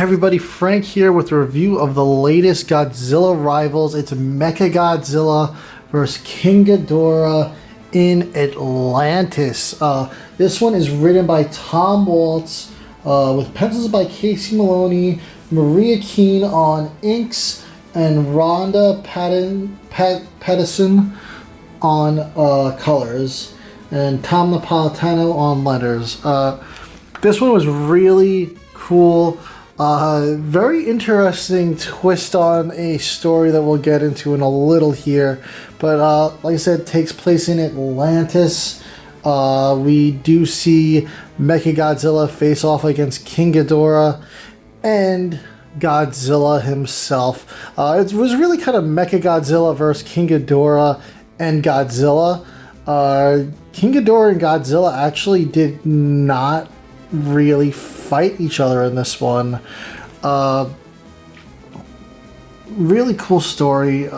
Everybody, Frank here with a review of the latest Godzilla Rivals. It's Mechagodzilla vs. King Ghidorah in Atlantis. This one is written by Tom Waltz with pencils by Casey Maloney, Maria Keane on inks, and Ronda Pattison on colors, and Tom Napolitano on letters. This one was really cool. Very interesting twist on a story that we'll get into in a little here. But like I said, it takes place in Atlantis. We do see Mechagodzilla face off against King Ghidorah and Godzilla himself. It was really kind of Mechagodzilla versus King Ghidorah and Godzilla. King Ghidorah and Godzilla actually did not really fight each other in this one. Really cool story.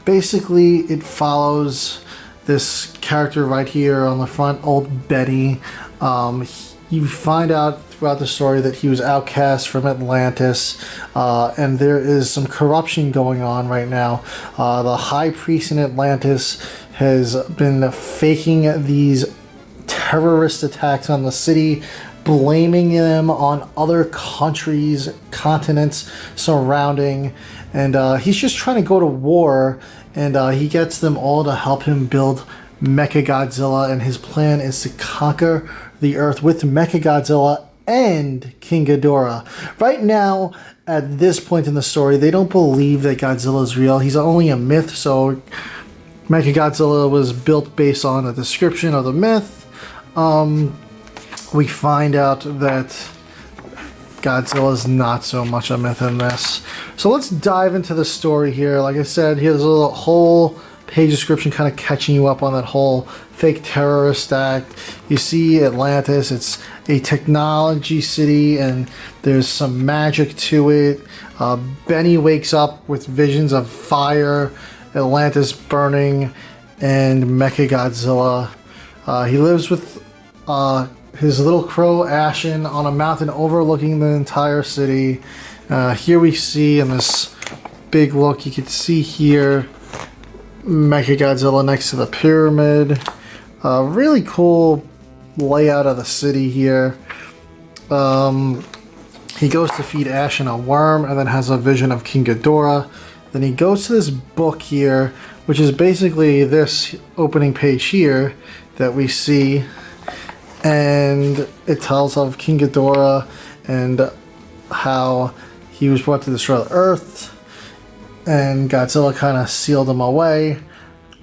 Basically, it follows this character right here on the front, old Betty. You find out throughout the story that he was outcast from Atlantis, and there is some corruption going on right now. The high priest in Atlantis has been faking these terrorist attacks on the city, blaming them on other countries, continents surrounding, and he's just trying to go to war, and he gets them all to help him build Mechagodzilla, and his plan is to conquer the earth with Mechagodzilla and King Ghidorah. Right now, at this point in the story, they don't believe that Godzilla is real. He's only a myth, so Mechagodzilla was built based on a description of the myth. We find out that Godzilla is not so much a myth in this. So let's dive into the story here. Like I said, here's a little whole page description kind of catching you up on that whole fake terrorist act. You see Atlantis, it's a technology city and there's some magic to it. Benny wakes up with visions of fire, Atlantis burning, and Mechagodzilla. He lives with his little crow Ashen on a mountain overlooking the entire city. Here we see in this big look, you can see here Mechagodzilla next to the pyramid. Really cool layout of the city here. He goes to feed Ashen a worm and then has a vision of King Ghidorah. Then he goes to this book here, which is basically this opening page here that we see, and it tells of King Ghidorah and how he was brought to destroy the earth, and Godzilla kind of sealed him away.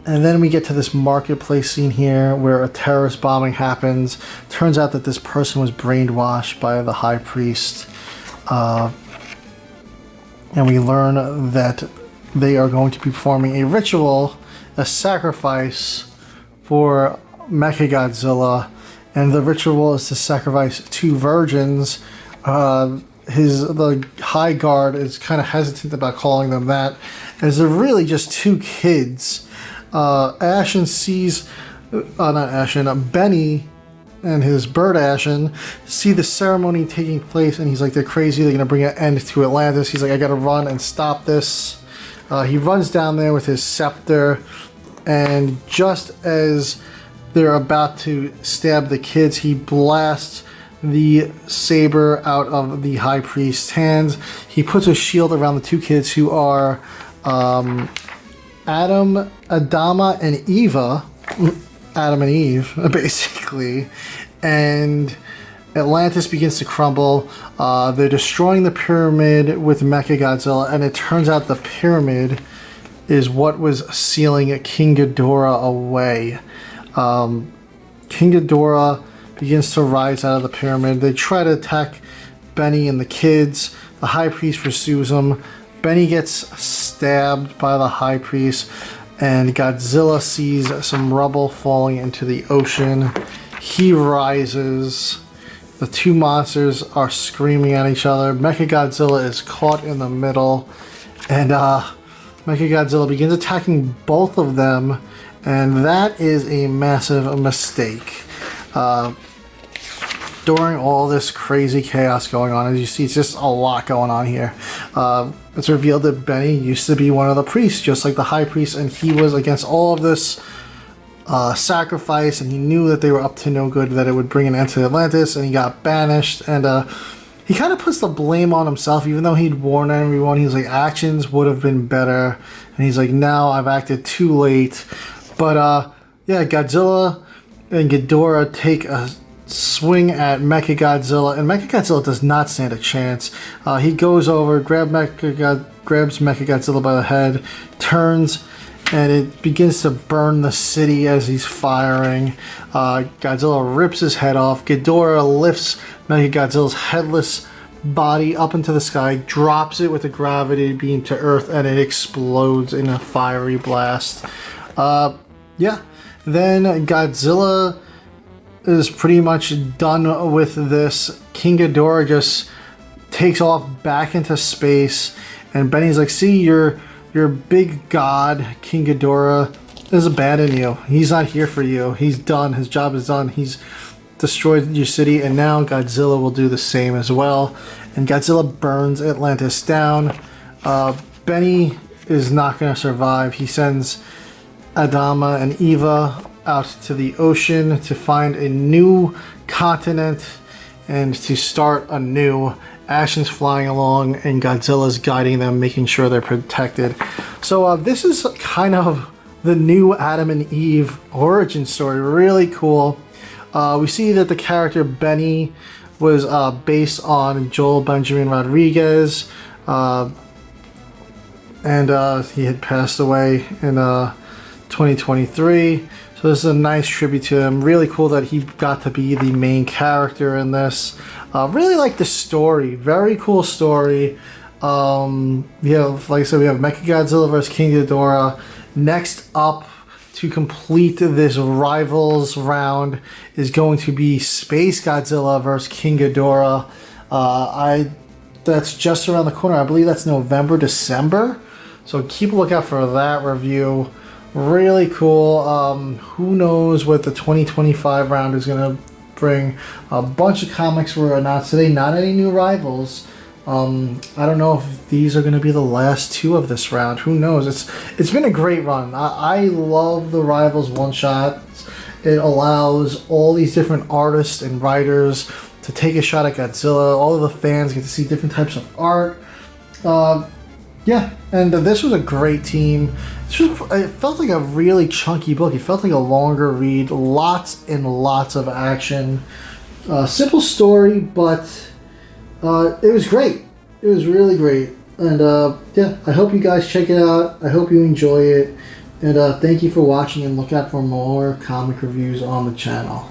And then we get to this marketplace scene here where a terrorist bombing happens. Turns out that this person was brainwashed by the high priest, and we learn that they are going to be performing a ritual, a sacrifice for Mechagodzilla, and the ritual is to sacrifice 2 virgins. The high guard is kind of hesitant about calling them that, as they're really just 2 kids. Ashen sees, Benny and his bird Ashen see the ceremony taking place, and he's like, they're crazy, they're gonna bring an end to Atlantis. He's like, I gotta run and stop this. He runs down there with his scepter, and just as they're about to stab the kids, he blasts the saber out of the high priest's hands. He puts a shield around the 2 kids, who are Adama and Eva, Adam and Eve, basically. And Atlantis begins to crumble. They're destroying the pyramid with Mechagodzilla, and it turns out the pyramid is what was sealing King Ghidorah away. King Ghidorah begins to rise out of the pyramid. They try to attack Benny and the kids. The high priest pursues them. Benny gets stabbed by the high priest, and Godzilla sees some rubble falling into the ocean. He rises. The 2 monsters are screaming at each other. Mechagodzilla is caught in the middle, and Mechagodzilla begins attacking both of them, and that is a massive mistake. during all this crazy chaos going on, as you see, it's just a lot going on here. It's revealed that Benny used to be one of the priests, just like the high priest, and he was against all of this sacrifice, and he knew that they were up to no good, that it would bring an end to Atlantis, and he got banished. And he kind of puts the blame on himself, even though he'd warned everyone. He's like, actions would have been better, and he's like, now I've acted too late. But yeah, Godzilla and Ghidorah take a swing at Mechagodzilla, and Mechagodzilla does not stand a chance. He goes over, grabs Mechagodzilla by the head, turns, and it begins to burn the city as he's firing. Godzilla rips his head off. Ghidorah lifts Mechagodzilla's headless body up into the sky, drops it with a gravity beam to Earth, and it explodes in a fiery blast. Yeah, then Godzilla is pretty much done with this. King Ghidorah just takes off back into space, and Benny's like, see, your big god, King Ghidorah, has abandoned you. He's not here for you. He's done. His job is done. He's destroyed your city, and now Godzilla will do the same as well. And Godzilla burns Atlantis down. Benny is not going to survive. He sends Adama and Eva out to the ocean to find a new continent and to start anew. Ashen's flying along, and Godzilla's guiding them, making sure they're protected. So this is kind of the new Adam and Eve origin story. Really cool. We see that the character Benny was based on Joel Benjamin Rodriguez, and he had passed away in 2023. So this is a nice tribute to him. Really cool that he got to be the main character in this. Really like the story. Very cool story. We have, like I said, we have Mechagodzilla vs. King Ghidorah. Next up to complete this Rivals round is going to be Space Godzilla vs. King Ghidorah. That's just around the corner. I believe that's November, December. So keep a lookout for that review. Really cool. Who knows what the 2025 round is going to bring. A bunch of comics were announced today. Not any new Rivals. I don't know if these are going to be the last two of this round. Who knows? It's been a great run. I love the Rivals one-shot. It allows all these different artists and writers to take a shot at Godzilla. All of the fans get to see different types of art. Yeah, and this was a great team. It felt like a really chunky book. It felt like a longer read. Lots and lots of action. Simple story, but it was great. It was really great. And yeah, I hope you guys check it out. I hope you enjoy it. And thank you for watching, and look out for more comic reviews on the channel.